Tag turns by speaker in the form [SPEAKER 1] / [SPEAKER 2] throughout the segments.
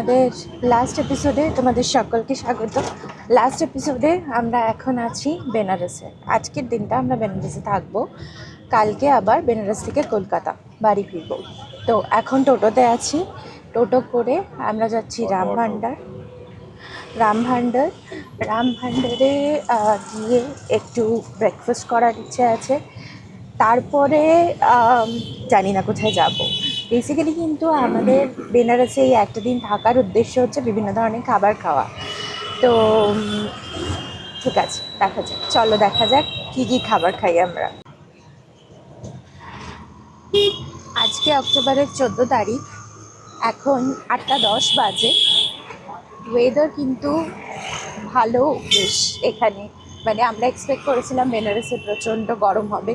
[SPEAKER 1] আমাদের লাস্ট এপিসোডে তোমাদের সকলকে স্বাগত। লাস্ট এপিসোডে আমরা এখন আছি বেনারসে। আজকের দিনটা আমরা বেনারসে থাকবো, কালকে আবার বেনারস থেকে কলকাতা বাড়ি ফিরবো। তো এখন টোটোতে আছি, টোটো করে আমরা যাচ্ছি রামভান্ডারে গিয়ে একটু ব্রেকফাস্ট করার ইচ্ছে আছে। তারপরে জানি না কোথায় যাব। বেসিক্যালি কিন্তু আমাদের বেনারসে এই একটা দিন থাকার উদ্দেশ্য হচ্ছে বিভিন্ন ধরনের খাবার খাওয়া। তো ঠিক আছে, দেখা যাক, চলো দেখা যাক কী কী খাবার খাই আমরা। আজকে অক্টোবরের 14 তারিখ, এখন 8:10 বাজে। ওয়েদার কিন্তু ভালো বেশ এখানে, মানে আমরা এক্সপেক্ট করেছিলাম বেনারসে প্রচণ্ড গরম হবে,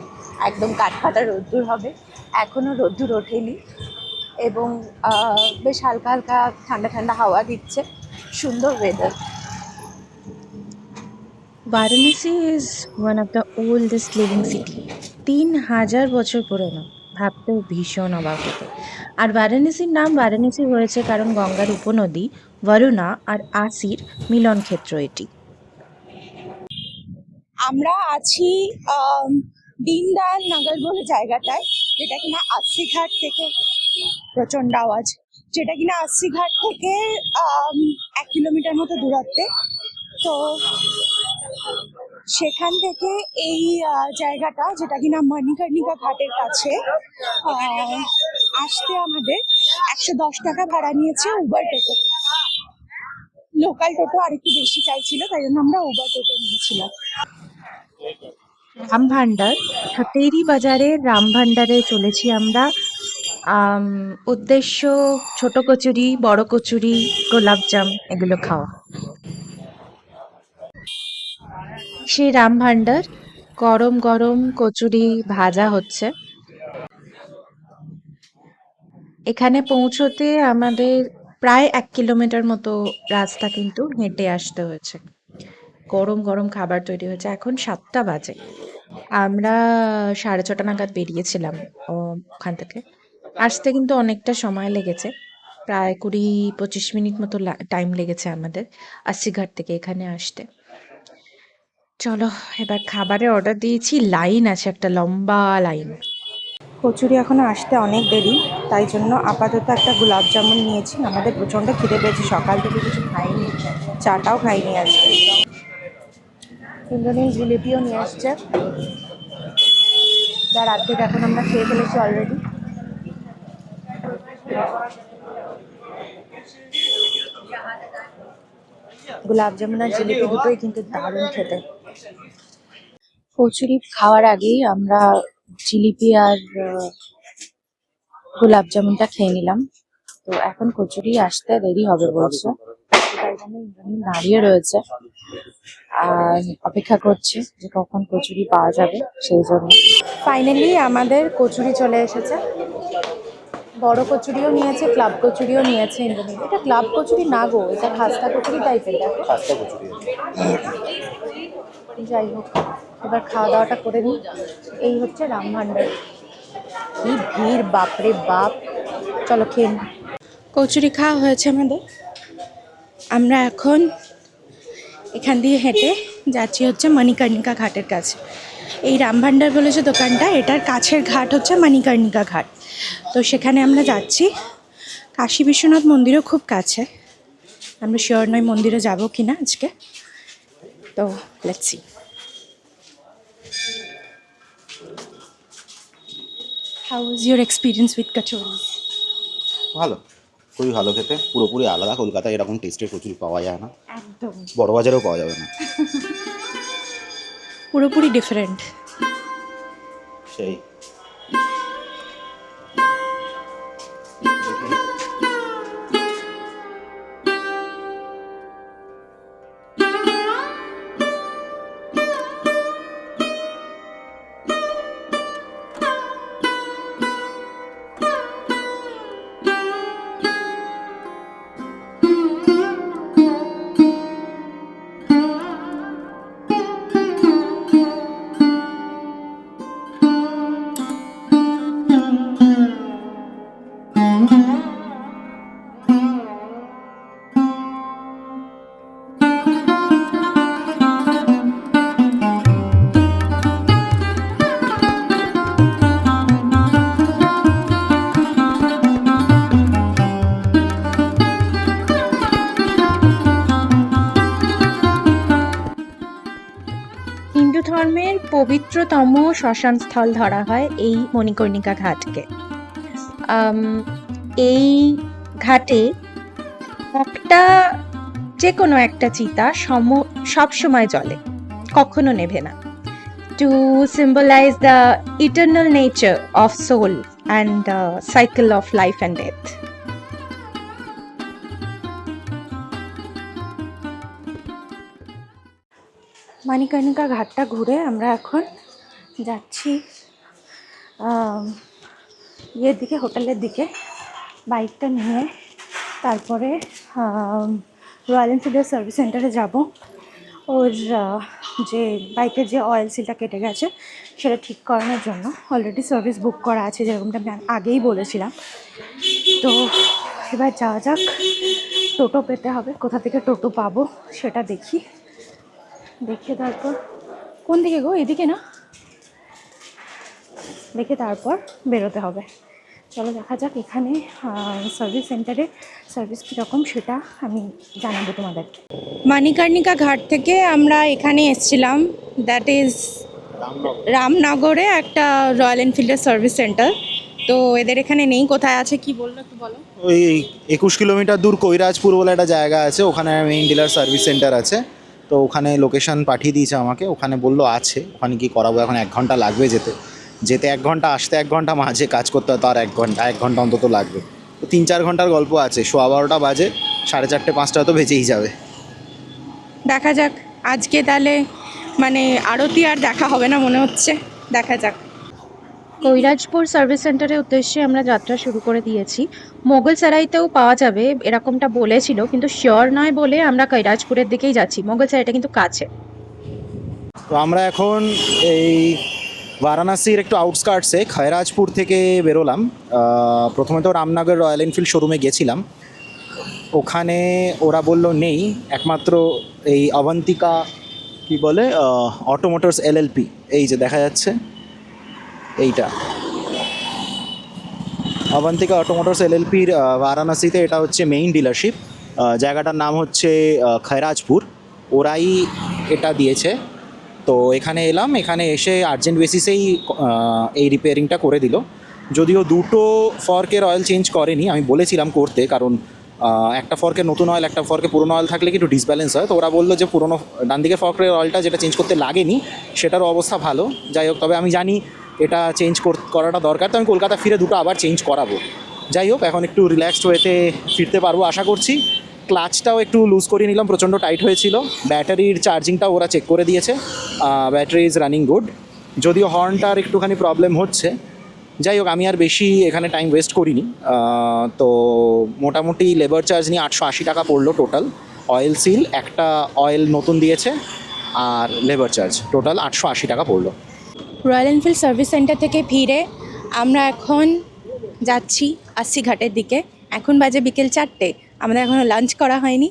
[SPEAKER 1] একদম কাঠফাটা রোদ্দুর হবে। এখনও রোদ্দুর ওঠেনি এবং বেশ হালকা হালকা ঠান্ডা ঠান্ডা হাওয়া দিচ্ছে, সুন্দর weather.
[SPEAKER 2] Varanasi is one of the oldest living city. 3000 বছর পুরনো, ভাবতেও ভীষণ অবাক হতো। আর বারাণসীর নাম বারাণসী হয়েছে কারণ গঙ্গার উপনদী বরুণা আর আসির মিলন ক্ষেত্র এটি।
[SPEAKER 1] আমরা আছি দীনদয়াল নগর বলে জায়গাটায়, যেটা কিনা আশি ঘাট থেকে, প্রচণ্ড আওয়াজ, যেটা কিনা আশি ঘাট থেকে 1 কিলোমিটার মতো দূরত্বে। তো সেখান থেকে এই জায়গাটা, যেটা কিনা মণিকর্ণিকা ঘাটের কাছে, আসতে আমাদের 110 টাকা ভাড়া নিয়েছে উবার টোটোতে। লোকাল টোটো আর একটু বেশি চাইছিল, তাই জন্য আমরা উবার টোটো নিয়েছিলাম।
[SPEAKER 2] রামভান্ডার, হাতেরি বাজারের রামভান্ডারে চলেছি আমরা। উদ্দেশ্য ছোট কচুরি, বড় কচুরি, গোলাপজাম এগুলো খাওয়া। সেই রামভান্ডার, গরম গরম কচুরি ভাজা হচ্ছে। এখানে পৌঁছতে আমাদের প্রায় 1 কিলোমিটার মতো রাস্তা কিন্তু হেঁটে আসতে হয়েছে। গরম গরম খাবার তৈরি হয়েছে। এখন 7টা বাজে। আমরা 6:30 নাগাদ বেরিয়েছিলাম ওখান থেকে। আসতে কিন্তু অনেকটা সময় লেগেছে, প্রায় 20-25 মিনিট মতো টাইম লেগেছে আমাদের আশিঘাট থেকে এখানে আসতে। চলো এবার খাবারের অর্ডার দিয়েছি, লাইন আছে, একটা লম্বা লাইন।
[SPEAKER 1] কচুরি এখনো আসতে অনেক দেরি, তাই জন্য আপাতত একটা গোলাপ জামুন নিয়েছি। আমাদের প্রচণ্ড খিদে পেয়েছে, সকাল থেকে কিছু খাইনি, চাটাও খাইনি আজকে। ইন্দ্রনীল জিলিপিও নিয়ে আসছে, যার অর্ধেক এখন আমরা খেয়ে ফেলেছি অলরেডি। গোলাপ জামুন আর জিলিপি দুটোই কিন্তু দারুণ খেতে। কচুরি খাওয়ার আগেই আমরা জিলিপি আর গোলাপ জামুনটা খেয়ে নিলাম। তো এখন কচুরি আসতে দেরি হবে বলছে, তাই জন্য ইন্দ্রনীল দাঁড়িয়ে রয়েছে আর অপেক্ষা করছে যে কখন কচুরি পাওয়া যাবে, সেই জন্য। ফাইনালি আমাদের কচুরি চলে এসেছে। বড় কচুরিও নিয়েছে, ক্লাব কচুরিও নিয়েছে ইন্দ্রনীল। এটা ক্লাব কচুরি না গো, এটা খাস্তা কচুরি টাইপের। দেখো,
[SPEAKER 3] খাস্তা কচুরি।
[SPEAKER 1] যাই হোক, এবার খাওয়া দাওয়াটা করে নিই। এই হচ্ছে রামভান্ডার। কি ভিড়, বাপরে বাপ! চলো খেয়ে নিই। কচুরি খাওয়া হয়েছে আমাদের। আমরা এখন এখান দিয়ে হেঁটে যাচ্ছি হচ্ছে মণিকর্ণিকা ঘাটের কাছে। এই রামভান্ডার বলেছে দোকানটা, এটার কাছের ঘাট হচ্ছে মণিকর্ণিকা ঘাট। তো সেখানে আমরা যাচ্ছি। কাশী বিশ্বনাথ মন্দিরও খুব কাছে। আমরা শিওর নয় মন্দিরে যাবো কিনা আজকে, তো let's see. How is your experience with kachori?
[SPEAKER 3] ভালো, খুবই ভালো খেতে, পুরোপুরি আলাদা। কলকাতায় এরকম টেস্টের কচুরি পাওয়া যায় না,
[SPEAKER 1] একদম
[SPEAKER 3] বড় বাজারেও পাওয়া যাবে না।
[SPEAKER 1] পুরোপুরি ডিফারেন্ট।
[SPEAKER 3] সেই
[SPEAKER 2] ধর্মের পবিত্রতম শ্মশান স্থল ধরা হয় এই মণিকর্ণিকা ঘাটকে। এই ঘাটে একটা যে কোনো একটা চিতা সব সময় জ্বলে, কখনো নেভে না, to symbolise the eternal nature of soul and the cycle of life and death.
[SPEAKER 1] Manikarnika ঘাটটা ঘুরে আমরা এখন যাচ্ছি ইয়ের দিকে, হোটেলের দিকে। বাইকটা নিয়ে তারপরে রয়্যাল এনফিল্ডের সার্ভিস সেন্টারে যাব। ওর যে বাইকের যে অয়েল সিলটা কেটে গেছে সেটা ঠিক করানোর জন্য অলরেডি সার্ভিস বুক করা আছে, যেরকমটা আমি আগেই বলেছিলাম। তো এবার যাওয়া যাক। টোটো পেতে হবে, কোথা থেকে টোটো পাবো সেটা দেখি। দেখে তারপর কোন দিকে গো, এদিকে না, দেখে তারপর বেরোতে হবে। চলো দেখা যাক। এখানে সার্ভিস সেন্টারে সার্ভিস কীরকম সেটা আমি জানাবো তোমাদের। মানিকর্ণিকা ঘাট থেকে আমরা এখানে এসেছিলাম, দ্যাট ইজ রামনগরে একটা রয়্যাল এনফিল্ডের সার্ভিস সেন্টার। তো এদের এখানে নেই, কোথায় আছে কি বললো একটু বলো।
[SPEAKER 3] ওই 21 কিলোমিটার দূর কৈরাজপুর বলে একটা জায়গা আছে, ওখানে মেইন ডিলার সার্ভিস সেন্টার আছে। তো ওখানে লোকেশন পাঠিয়ে দিয়েছে আমাকে, ওখানে বললো আছে। ওখানে কি করাবো, এখন 1 ঘন্টা লাগবে যেতে 1 ঘন্টা, আসতে 1 ঘন্টা, মাঝে কাজ করতে হয়, তার 1 ঘন্টা অন্তত লাগবে। তো 3-4 ঘন্টার গল্প আছে। 12:15 বাজে, 4:30 5টা তো বেজেই যাবে।
[SPEAKER 1] দেখা যাক আজকে তাহলে, মানে আরতি আর দেখা হবে না মনে হচ্ছে, দেখা যাক।
[SPEAKER 2] কৈরাজপুর সার্ভিস সেন্টারের উদ্দেশ্যে আমরা যাত্রা শুরু করে দিয়েছি। মোগলসারাইতেও পাওয়া যাবে এরকমটা বলেছিল, কিন্তু শিওর নয় বলে আমরা কৈরাজপুরের দিকেই যাচ্ছি। মোগলসারাইটা কিন্তু কাছে।
[SPEAKER 3] তো আমরা এখন এই বারাণসীর একটু আউটস্কার্টসে খয়রাজপুর থেকে বেরোলাম। প্রথমে তো রামনগর রয়্যাল এনফিল্ড শোরুমে গেছিলাম, ওখানে ওরা বললো নেই, একমাত্র এই অবন্তিকা কি বলে অটোমোটরস এলএলপি, এই যে দেখা যাচ্ছে এইটা অবন্তিকা অটোমোটরস এলএলপির বারাণসীতে এটা হচ্ছে মেইন ডিলারশিপ। জায়গাটার নাম হচ্ছে খয়রাজপুর, ওরাই এটা দিয়েছে। তো এখানে এলাম, এখানে এসে আর্জেন্ট বেসিসেই এই রিপেয়ারিংটা করে দিল। যদিও দুটো ফর্কের অয়েল চেঞ্জ করেনি, আমি বলেছিলাম করতে, কারণ একটা ফর্কের নতুন অয়েল, একটা ফর্কে পুরোনো অয়েল থাকলে কি একটু ডিসব্যালেন্স হয়। তো ওরা বললো যে পুরোনো ডান দিকে ফর্কের অয়েলটা যেটা চেঞ্জ করতে লাগেনি সেটারও অবস্থা ভালো। যাই হোক, তবে আমি জানি এটা চেঞ্জ করাটা দরকার, তো আমি কলকাতা ফিরে দুটো আবার চেঞ্জ করাবো। যাই হোক, এখন একটু রিল্যাক্সড ওয়েতে ফিরতে পারবো আশা করছি। ক্লাচটাও একটু লুজ করে নিলাম, প্রচণ্ড টাইট হয়েছিল। ব্যাটারির চার্জিংটাও ওরা চেক করে দিয়েছে, ব্যাটারি ইজ রানিং গুড, যদিও হর্নটার একটুখানি প্রবলেম হচ্ছে। যাই হোক, আমি আর বেশি এখানে টাইম ওয়েস্ট করিনি। তো মোটামুটি লেবার চার্জ নিয়ে 880 টাকা পড়লো টোটাল। অয়েল সিল, একটা অয়েল নতুন দিয়েছে, আর লেবার চার্জ টোটাল 880 টাকা পড়লো।
[SPEAKER 1] রয়্যাল এনফিল্ড সার্ভিস সেন্টার থেকে ফিরে আমরা এখন যাচ্ছি 80 ঘাটের দিকে। এখন বাজে বিকেল 4টে, আমাদের এখনও লাঞ্চ করা হয়নি।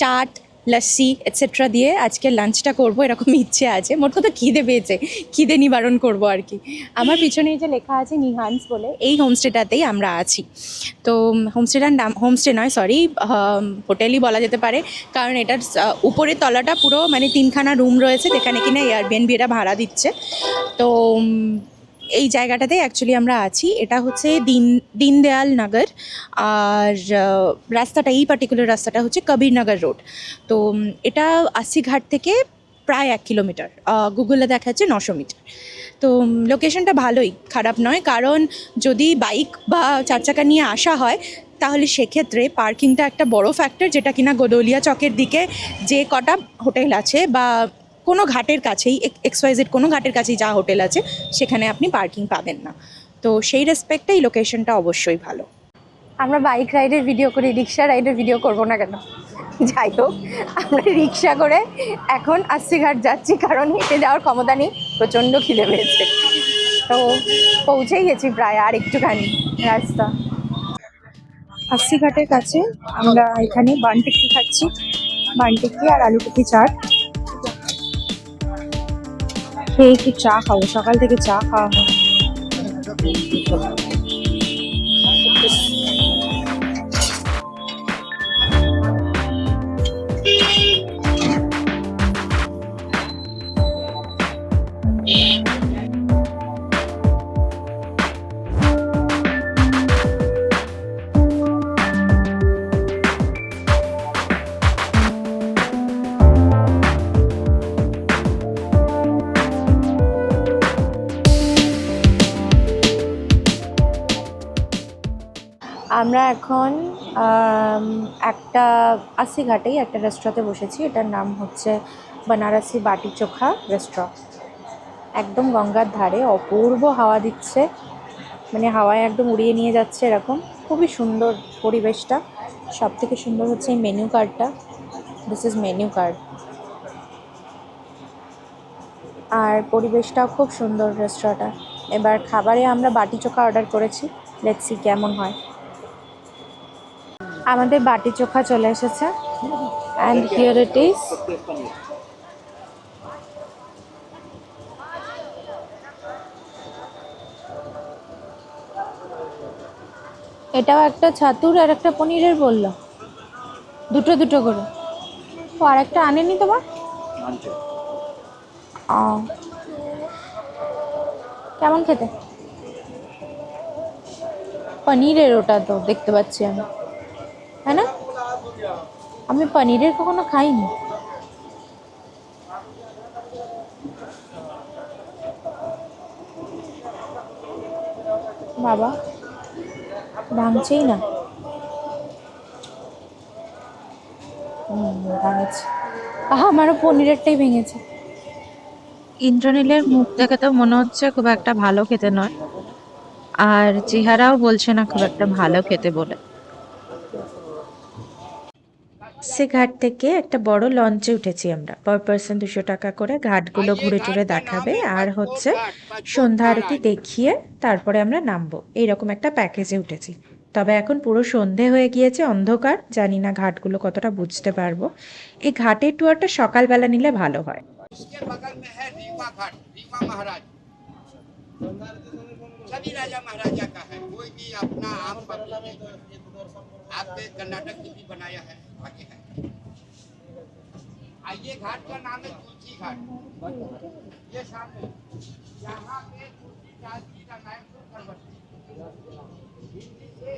[SPEAKER 1] চাট, লস্যি এটসেট্রা দিয়ে আজকে লাঞ্চটা করব এরকম ইচ্ছে আছে। মোট কথা খিদে পেয়েছে, খিদে নিবারণ করব আর কি। আমার পিছনে যে লেখা আছে নিহান্স বলে, এই হোমস্টেটাতেই আমরা আছি। তো হোমস্টেটার নাম, হোমস্টে নয় সরি, হোটেলই বলা যেতে পারে, কারণ এটার উপরের তলাটা পুরো মানে 3খানা রুম রয়েছে, যেখানে কিনা এয়ারবিএনবি এরা ভাড়া দিচ্ছে। তো এই জায়গাটাতেই অ্যাকচুয়ালি আমরা আছি। এটা হচ্ছে দীনদয়াল নগর, আর রাস্তাটা, এই পার্টিকুলার রাস্তাটা হচ্ছে কবিরনগর রোড। তো এটা 80 ঘাট থেকে প্রায় 1 কিলোমিটার, গুগলে দেখা যাচ্ছে 900 মিটার। তো লোকেশনটা ভালোই, খারাপ নয়, কারণ যদি বাইক বা 4 চাকা নিয়ে আসা হয় তাহলে সেক্ষেত্রে পার্কিংটা একটা বড় ফ্যাক্টর, যেটা কিনা গদলিয়া চকের দিকে যে কটা হোটেল আছে বা কোনো ঘাটের কাছেই, XYZ কোনো ঘাটের কাছেই যা হোটেল আছে সেখানে আপনি পার্কিং পাবেন না। তো সেই রেসপেক্টে এই লোকেশনটা অবশ্যই ভালো। আমরা বাইক রাইডের ভিডিও করি, রিক্সা রাইডের ভিডিও করব না কেন? যাই হোক, আমরা রিক্সা করে এখন 80 ঘাট যাচ্ছি, কারণ হেঁটে যাওয়ার ক্ষমতা নেই, প্রচণ্ড খিদে পেয়েছে। তো পৌঁছেই গেছি প্রায়, আর একটুখানি রাস্তা। 80 ঘাটের কাছে আমরা এখানে বান টিক্কি খাচ্ছি, বান টিক্কি আর আলু টিক্কি চাট খেয়ে একটু চা খাবো, সকাল থেকে চা খাওয়া হয়। আমরা এখন একটা 80 ঘাটেই একটা রেস্টুরেন্টে বসেছি। এটার নাম হচ্ছে বানারসি বাটি চোখা রেস্টুরেন্ট। একদম গঙ্গার ধারে, অপূর্ব হাওয়া দিচ্ছে, মানে হাওয়ায় একদম উড়িয়ে নিয়ে যাচ্ছে এরকম। খুবই সুন্দর পরিবেশটা। সব থেকে সুন্দর হচ্ছে এই মেনু কার্ডটা। This is menu card. আর পরিবেশটাও খুব সুন্দর রেস্টুরেন্টটা। এবার খাবারে আমরা বাটি চোখা অর্ডার করেছি, লেটস সি কেমন হয়। আমাদের বাটি চোখা চলে এসেছে অ্যান্ড হিয়ার ইট ইজ। এটাও একটা ছাতুর আর একটা পনিরের বললো, দুটো দুটো করে। ও আর একটা আনেনি তোমার? ও, কেমন খেতে? পনিরের ওটা তো দেখতে পাচ্ছি আমি, তাই না? আমি পনিরের কখনো খাইনি। বাবা, ভাঙছেই না। ভাঙেছে। আমারও পনিরেরটাই ভেঙেছে।
[SPEAKER 2] ইন্দ্রনীলের মুখ দেখে তো মনে হচ্ছে খুব একটা ভালো খেতে নয়, আর চেহারাও বলছে না খুব একটা ভালো খেতে বলে। সে ঘাট থেকে একটা বড় লঞ্চে উঠেছি আমরা, পার পার্সন 200 টাকা করে। ঘাটগুলো ঘুরে টুরে দেখাবে আর হচ্ছে সন্ধ্যা আরতি দেখিয়ে তারপরে আমরা নামবো, এইরকম একটা প্যাকেজে উঠেছি। তবে এখন পুরো সন্ধে হয়ে গিয়েছে, অন্ধকার, জানি না ঘাটগুলো কতটা বুঝতে পারবো। এই ঘাটের টুয়ারটা সকালবেলা নিলে ভালো হয়।
[SPEAKER 4] इसके बगल में है रीवा घाट, रीवा महाराज, सभी राजा महाराजा का है। कोई भी अपना आम आपके कर्नाटक की भी बनाया है, आगे है। ये घाट का नाम है तुलसी घाट। ये सामने यहाँ पे तुलसी दास जी रामायण को करवटी हिंदी से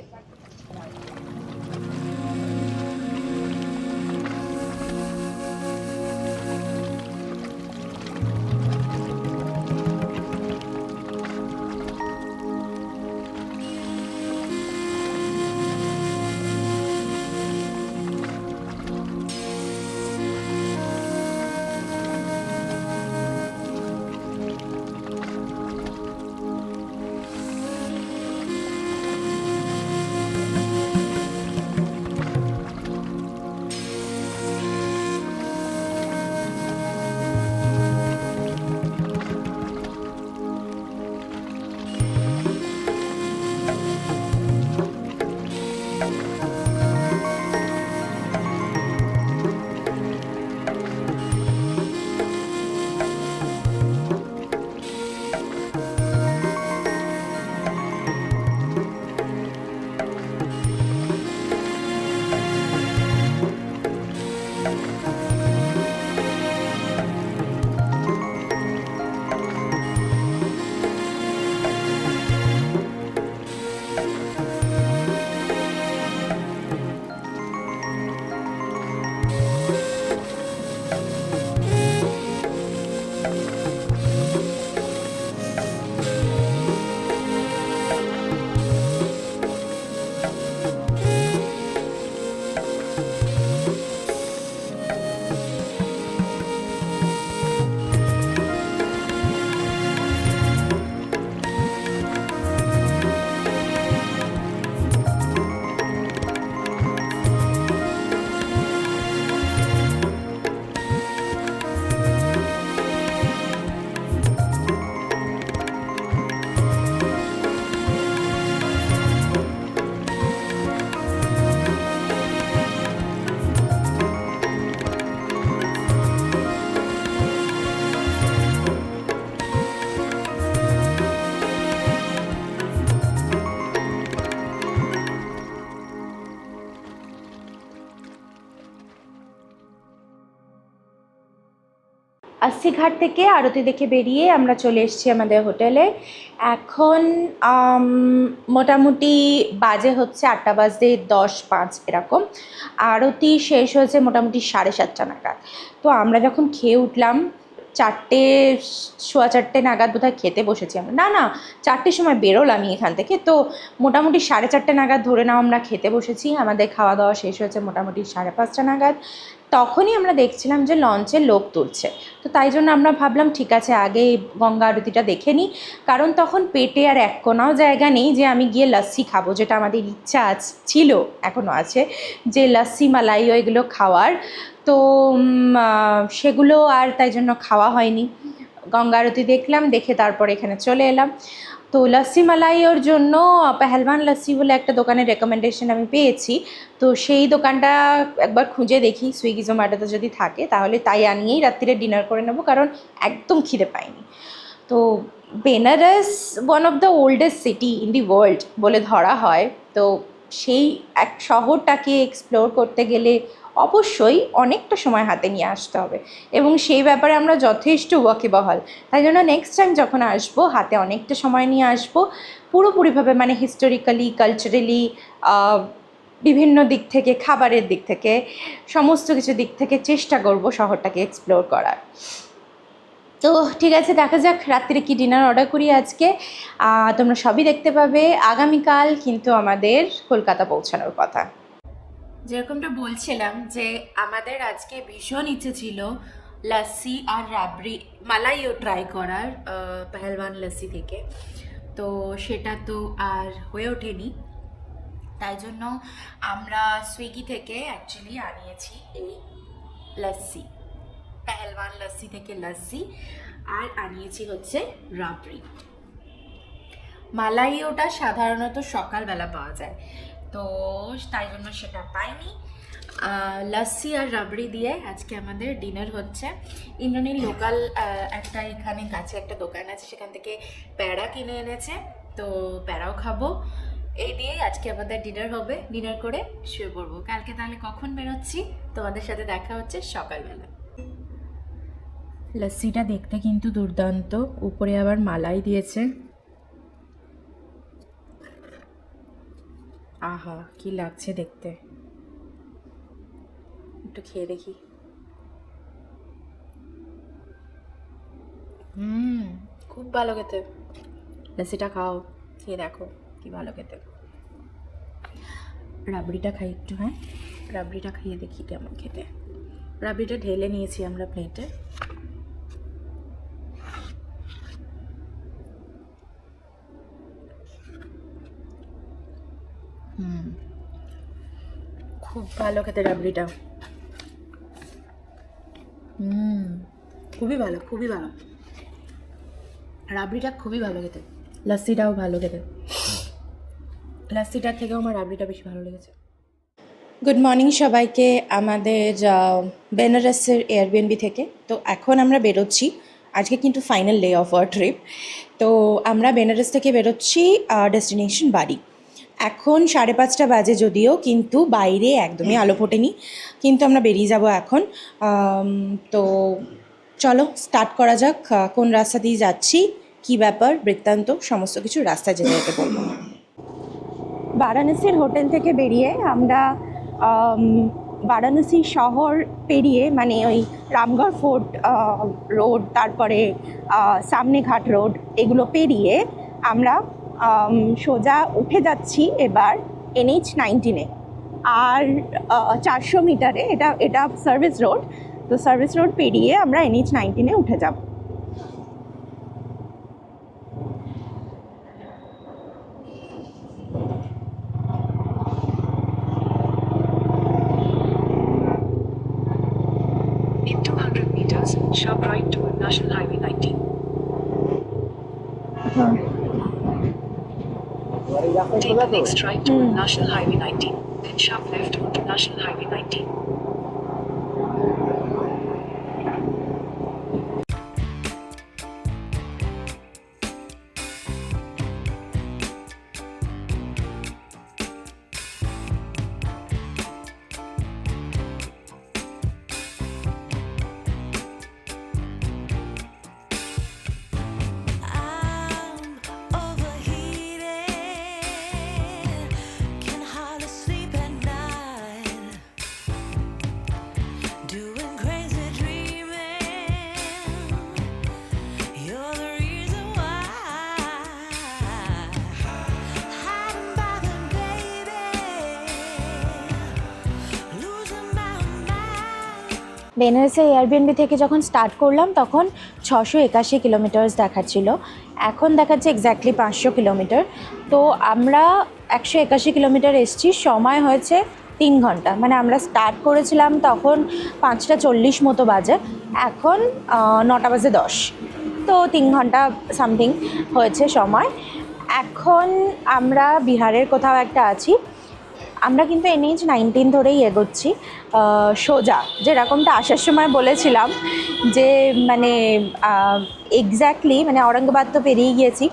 [SPEAKER 1] अस्सी ঘাট থেকে আরতি দেখে বেরিয়ে আমরা চলে এসেছি আমাদের হোটেলে। এখন মোটামুটি বাজে হচ্ছে 8টা বাজে 10-5 এরকম। আরতি শেষ হয়েছে মোটামুটি 7:30 নাগাদ। তো আমরা যখন খেয়ে উঠলাম, সোয়া চারটে নাগাদ বোধহয় খেতে বসেছি আমরা, না না 4টের সময় বেরোলাম এখান থেকে, তো মোটামুটি 4:30 নাগাদ ধরে নাও আমরা খেতে বসেছি। আমাদের খাওয়া দাওয়া শেষ হয়েছে মোটামুটি 5:30 নাগাদ। তখনই আমরা দেখছিলাম যে লঞ্চে লোক তুলছে, তো তাই জন্য আমরা ভাবলাম ঠিক আছে আগে গঙ্গা আরতিটা দেখে নিই, কারণ তখন পেটে আর এক কোনাও জায়গা নেই যে আমি গিয়ে লস্যি খাবো, যেটা আমাদের ইচ্ছা ছিল, এখনও আছে, যে লস্যি মালাই এগুলো খাওয়ার। তো সেগুলো আর তাই জন্য খাওয়া হয়নি। গঙ্গা আরতি দেখলাম, দেখে তারপর এখানে চলে এলাম। তো লস্যি মালাই ওর জন্য পেহেলবান লস্যি বলে একটা দোকানের রেকমেন্ডেশন আমি পেয়েছি, তো সেই দোকানটা একবার খুঁজে দেখি সুইগি জোম্যাটোতে যদি থাকে, তাহলে তাই আনিয়েই রাত্রিরে ডিনার করে নেব, কারণ একদম খিদে পাইনি। তো Benaras one of the oldest city in the world বলে ধরা হয়, তো সেই এক শহরটাকে এক্সপ্লোর করতে গেলে অবশ্যই অনেকটা সময় হাতে নিয়ে আসতে হবে, এবং সেই ব্যাপারে আমরা যথেষ্ট ওয়াকিবহাল। তাই জন্য নেক্সট টাইম যখন আসবো হাতে অনেকটা সময় নিয়ে আসবো, পুরোপুরিভাবে মানে হিস্টোরিক্যালি, কালচারালি, বিভিন্ন দিক থেকে, খাবারের দিক থেকে, সমস্ত কিছু দিক থেকে চেষ্টা করব শহরটাকে এক্সপ্লোর করার। তো ঠিক আছে, দেখা যাক রাত্রিরে কি ডিনার অর্ডার করি আজকে। তোমরা সবই দেখতে পাবে। আগামীকাল কিন্তু আমাদের কলকাতা পৌঁছানোর কথা। যেরকমটা বলছিলাম যে আমাদের আজকে ভীষণ ইচ্ছে ছিল লস্যি আর রাবড়ি মালাইও ট্রাই করার পেহেলবান লস্যি থেকে, তো সেটা তো আর হয়ে ওঠেনি। তাই জন্য আমরা সুইগি থেকে অ্যাকচুয়ালি আনিয়েছি এই লস্যি, পেহেলবান লস্যি থেকে লস্যি, আর আনিয়েছি হচ্ছে রাবড়ি। মালাইওটা সাধারণত সকালবেলা পাওয়া যায়, তো তাই জন্য সেটা পাইনি। লস্যি আর রাবড়ি দিয়ে আজকে আমাদের ডিনার হচ্ছে। ইন্দ্রাণীর লোকাল একটা এখানে কাছে একটা দোকান আছে, সেখান থেকে প্যাড়া কিনে এনেছে, তো প্যাড়াও খাবো। এই দিয়েই আজকে আমাদের ডিনার হবে। ডিনার করে শুয়ে পড়বো। কালকে তাহলে কখন বেরোচ্ছি তোমাদের সাথে দেখা হচ্ছে সকালবেলা। লস্যিটা দেখতে কিন্তু দুর্দান্ত, উপরে আবার মালাই দিয়েছে। আহা কি লাগছে দেখতে, একটু খেয়ে দেখি। খুব ভালো খেতে। লস্যিটা খাও, খেয়ে দেখো কি ভালো খেতে। রাবড়িটা খাই একটু, হ্যাঁ রাবড়িটা খাইয়ে দেখি কেমন খেতে। রাবড়িটা ঢেলে নিয়েছি আমরা প্লেটে। খুব ভালো খেতে রাবড়িটা। খুবই ভালো, খুবই ভালো। রাবড়িটা খুবই ভালো খেতে, লস্যিটাও ভালো খেতে। লস্যিটার থেকেও আমার রাবড়িটা বেশি ভালো লেগেছে। গুড মর্নিং সবাইকে আমাদের বেনারসের এয়ারবিএনবি থেকে। তো এখন আমরা বেরোচ্ছি, আজকে কিন্তু final day of our trip. তো আমরা বেনারস থেকে বেরোচ্ছি ডেস্টিনেশন বাড়ি। এখন 5:30 বাজে, যদিও কিন্তু বাইরে একদমই আলো ফোটেনি, কিন্তু আমরা বেরিয়ে যাব এখন। তো চলো স্টার্ট করা যাক। কোন রাস্তা দিয়ে যাচ্ছি, কী ব্যাপার বৃত্তান্ত সমস্ত কিছু রাস্তায় যেতে যেতে বলবো। বারাণসীর হোটেল থেকে বেরিয়ে আমরা বারাণসী শহর পেরিয়ে, মানে ওই রামগড় ফোর্ট রোড, তারপরে সামনে ঘাট রোড, এগুলো পেরিয়ে আমরা সোজা উঠে যাচ্ছি এবার NH-19-এ। আর 400 মিটারে এটা সার্ভিস রোড, তো সার্ভিস রোড পেরিয়ে আমরা NH-19-এ উঠে যাব।
[SPEAKER 5] In 200 meters, sharp right toward National Highway 19. Take the next right toward National Highway 19, then sharp left onto National Highway 19.
[SPEAKER 6] I'm overheated, can hardly sleep at night.
[SPEAKER 1] বেনারসে Airbnb থেকে যখন start করলাম তখন 681 kilometres দেখাচ্ছিল, এখন দেখাচ্ছে এক্স্যাক্টলি 500 কিলোমিটার। তো আমরা 181 কিলোমিটার এসেছি, সময় হয়েছে 3 ঘন্টা। মানে আমরা স্টার্ট করেছিলাম তখন 5:40 মতো বাজে, এখন 9:10। তো 3 ঘন্টা সামথিং হয়েছে সময়। এখন আমরা বিহারের কোথাও একটা আছি। আমরা কিন্তু NH-19 ধরেই এগোচ্ছি সোজা, যেরকমটা আসার সময় বলেছিলাম যে মানে এক্স্যাক্টলি মানে ঔরঙ্গাবাদ তো পেরিয়ে গিয়েছি,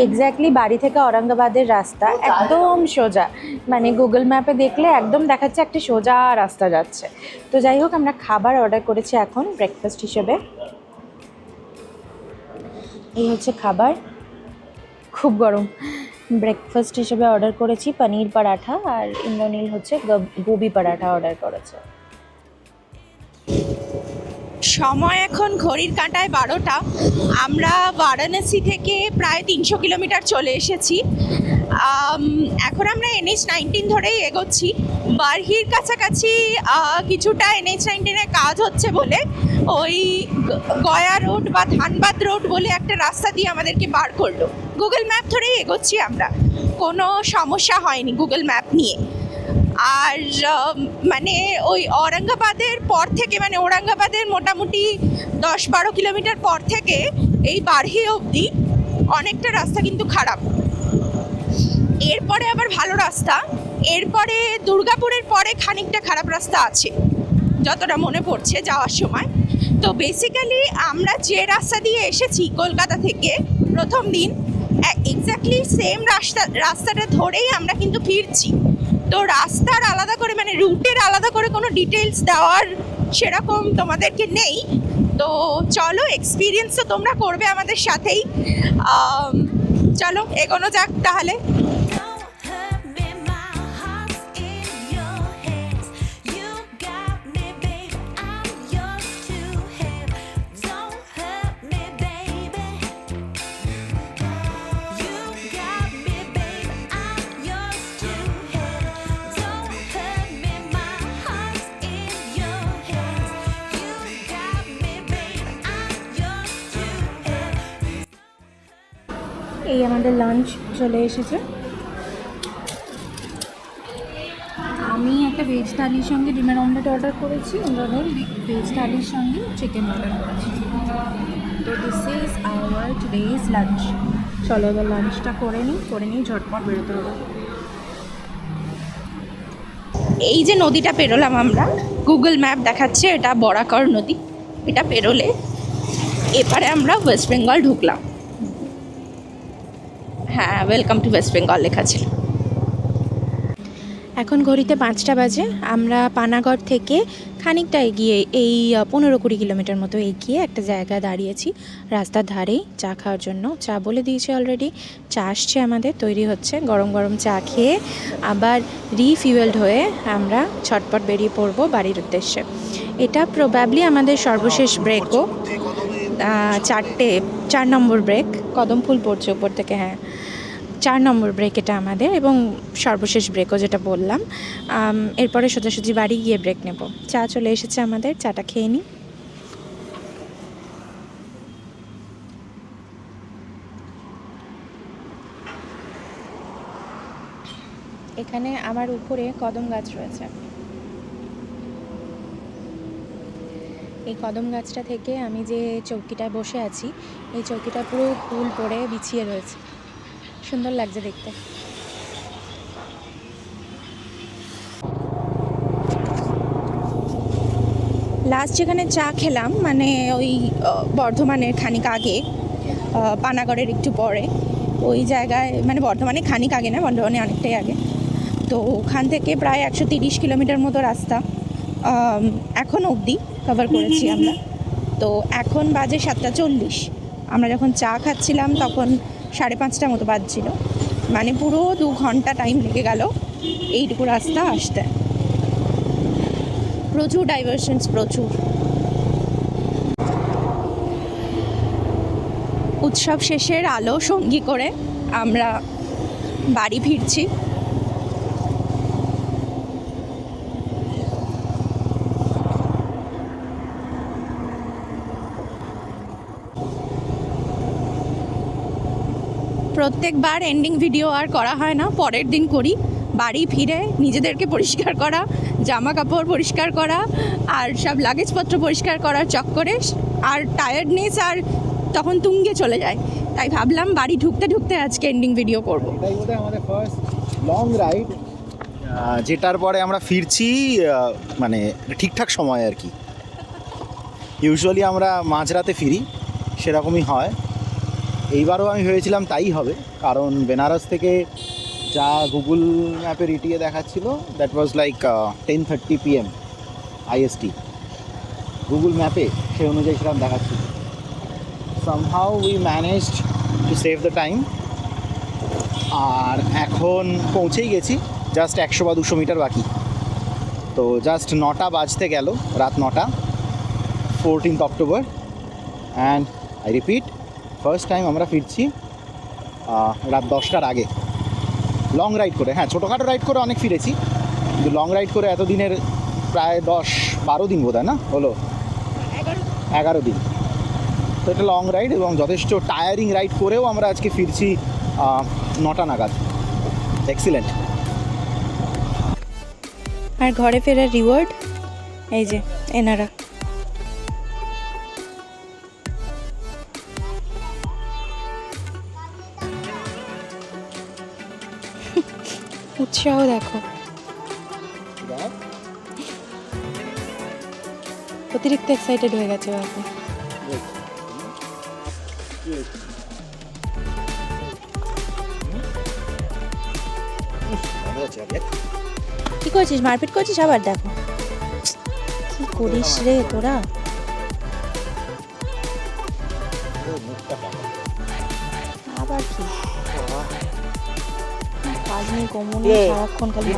[SPEAKER 1] এক্স্যাক্টলি বাড়ি থেকে ঔরঙ্গাবাদের রাস্তা একদম সোজা, মানে গুগল ম্যাপে দেখলে একদম দেখাচ্ছে একটা সোজা রাস্তা যাচ্ছে। তো যাই হোক, আমরা খাবার অর্ডার করেছি এখন ব্রেকফাস্ট হিসেবে। এই হচ্ছে খাবার, খুব গরম। ব্রেকফাস্ট হিসেবে অর্ডার করেছি পনির পরাঠা, আর ইন্দ্রনীল হচ্ছে গোবি পরাঠা অর্ডার করেছে। সময় এখন ঘড়ির কাঁটায় 12টা। আমরা বারাণসী থেকে প্রায় 300 কিলোমিটার চলে এসেছি। এখন আমরা NH-19 ধরেই এগোচ্ছি। বারহির কাছাকাছি কিছুটা NH-19-এর কাজ হচ্ছে বলে ওই গয়া রোড বা ধানবাদ রোড বলে একটা রাস্তা দিয়ে আমাদেরকে বার করলো। গুগল ম্যাপ ধরেই এগোচ্ছি আমরা, কোনো সমস্যা হয়নি গুগল ম্যাপ নিয়ে। আর মানে ওই ঔরঙ্গাবাদের পর থেকে, মানে ঔরঙ্গাবাদের মোটামুটি 10-12 কিলোমিটার পর থেকে এই বারহি অবধি অনেকটা রাস্তা কিন্তু খারাপ। এরপরে আবার ভালো রাস্তা, এরপরে দুর্গাপুরের পরে খানিকটা খারাপ রাস্তা আছে যতটা মনে পড়ছে যাওয়ার সময়। তো বেসিক্যালি আমরা যে রাস্তা দিয়ে এসেছি কলকাতা থেকে প্রথম দিন, এক্স্যাক্টলি সেম রাস্তাটা ধরেই আমরা কিন্তু ফিরছি। তো রাস্তার আলাদা করে মানে রুটের আলাদা করে কোনো ডিটেলস দেওয়ার সেরকম তোমাদেরকে নেই। তো চলো, এক্সপিরিয়েন্স তো তোমরা করবে আমাদের সাথেই। চলো এগোনো যাক তাহলে।
[SPEAKER 6] Don't hurt me, my heart's in your hands. You got me, babe, I'm yours to have. Don't hurt me, baby. You got me, babe, I'm yours to have. Don't hurt me, my heart's in your hands. You got me, babe, I'm yours to have.
[SPEAKER 1] এই আমাদের lunch চলে এসেছে। আমি একটা veg থালির সঙ্গে ডিমের omelette order করেছি, Indranil veg থালির সঙ্গে চিকেন অর্ডার করেছি। তো this is our today's lunch. চলো এবার লাঞ্চটা করে নিই ঝটপট বেরোতে হবে। এই যে নদীটা পেরোলাম আমরা, গুগল ম্যাপ দেখাচ্ছে এটা বরাকর নদী। এটা পেরোলে এপারে আমরা ওয়েস্ট বেঙ্গল ঢুকলাম। হ্যাঁ, ওয়েলকাম টু ওয়েস্ট বেঙ্গল লেখা ছিল। এখন ঘড়িতে 5টা বাজে। আমরা পানাগড় থেকে খানিকটা এগিয়ে এই 15-20 কিলোমিটার মতো এগিয়ে একটা জায়গায় দাঁড়িয়েছি রাস্তার ধারেই চা খাওয়ার জন্য। চা বলে দিয়েছি অলরেডি, চা আসছে আমাদের, তৈরি হচ্ছে। গরম গরম চা খেয়ে আবার রিফিউয়েলড হয়ে আমরা ছটপট বেরিয়ে পড়বো বাড়ির উদ্দেশ্যে। এটা প্রবাবলি আমাদের সর্বশেষ ব্রেকও, 4 নম্বর ব্রেক। কদম ফুল পড়ছে উপর থেকে, হ্যাঁ 4 নম্বর ব্রেক এটা আমাদের, এবং সর্বশেষ ব্রেকও যেটা বললাম। এরপরে সোজাসুজি বাড়ি গিয়ে ব্রেক নেব। চা চলে এসেছে আমাদের, চাটা খেয়ে নিই। এখানে আমার উপরে কদম গাছ রয়েছে। এই কদম গাছটা থেকে আমি যে চৌকিটায় বসে আছি, এই চৌকিটা পুরো ফুল পড়ে বিছিয়ে রয়েছে, সুন্দর লাগছে দেখতে। লাস্ট যেখানে চা খেলাম মানে ওই বর্ধমানের খানিক আগে, পানাগড়ের একটু পরে, ওই জায়গায়, মানে বর্ধমানে খানিক আগে না, বর্ধমানে অনেকটাই আগে। তো ওখান থেকে প্রায় 130 কিলোমিটার মতো রাস্তা এখন অবধি কভার করেছি আমরা। তো এখন বাজে 7:40। আমরা যখন চা খাচ্ছিলাম তখন 5:30 মতো বাজছিল, মানে পুরো 2 ঘন্টা টাইম লেগে গেল এইটুকু রাস্তা আসতে। প্রচুর ডাইভারশনস, প্রচুর। উৎসব শেষের আলো সঙ্গী করে আমরা বাড়ি ফিরছি। প্রত্যেকবার এন্ডিং ভিডিও আর করা হয় না, পরের দিন করি। বাড়ি ফিরে নিজেদেরকে পরিষ্কার করা, জামা কাপড় পরিষ্কার করা আর সব লাগেজপত্র পরিষ্কার করার চক্করে আর টায়ার্ডনেস আর তখন তুঙ্গে চলে যায়। তাই ভাবলাম বাড়ি ঢুকতে ঢুকতে আজকে এন্ডিং ভিডিও করব।
[SPEAKER 3] এটাই বোধহয় আমাদের ফার্স্ট লং রাইড, যেটার পরে আমরা ফিরছি মানে ঠিকঠাক সময় আর কি। ইউজুয়ালি আমরা মাঝরাতে ফিরি, সেরকমই হয়। এইবারও আমি ভেবেছিলাম তাই হবে, কারণ বেনারস থেকে যা গুগল ম্যাপে রিটিয়ে দেখাচ্ছিল that was like 10:30 PM IST Google ম্যাপে, সেই অনুযায়ী সেরকম দেখাচ্ছিল। somehow we managed to save the time, আর এখন পৌঁছেই গেছি, জাস্ট 100 বা 200 মিটার বাকি। তো জাস্ট 9টা বাজতে গেল, রাত 9টা, 14th October. And I repeat, first time আমরা ফিরছি রাত 10টার আগে লং রাইড করে। হ্যাঁ, ছোটোখাটো রাইড করে অনেক ফিরেছি, কিন্তু লং রাইড করে এতদিনের প্রায় 10-12 দিন বোধ হয় না হলো, 11 দিন। তো এটা লং রাইড এবং যথেষ্ট টায়ারিং রাইড করেও আমরা আজকে ফিরছি 9টা নাগাদ। এক্সিলেন্ট।
[SPEAKER 1] আর ঘরে ফেরার রিওয়ার্ড এই যে এনারা। উৎসাহ দেখো, অতিরিক্ত এক্সাইটেড হয়ে গেছে বাবু। কি করছিস, মারপিট করছিস আবার? দেখো কি করিস রে তোরা। আবার কি কাজ নেই, কমনে সারাক্ষণ খালি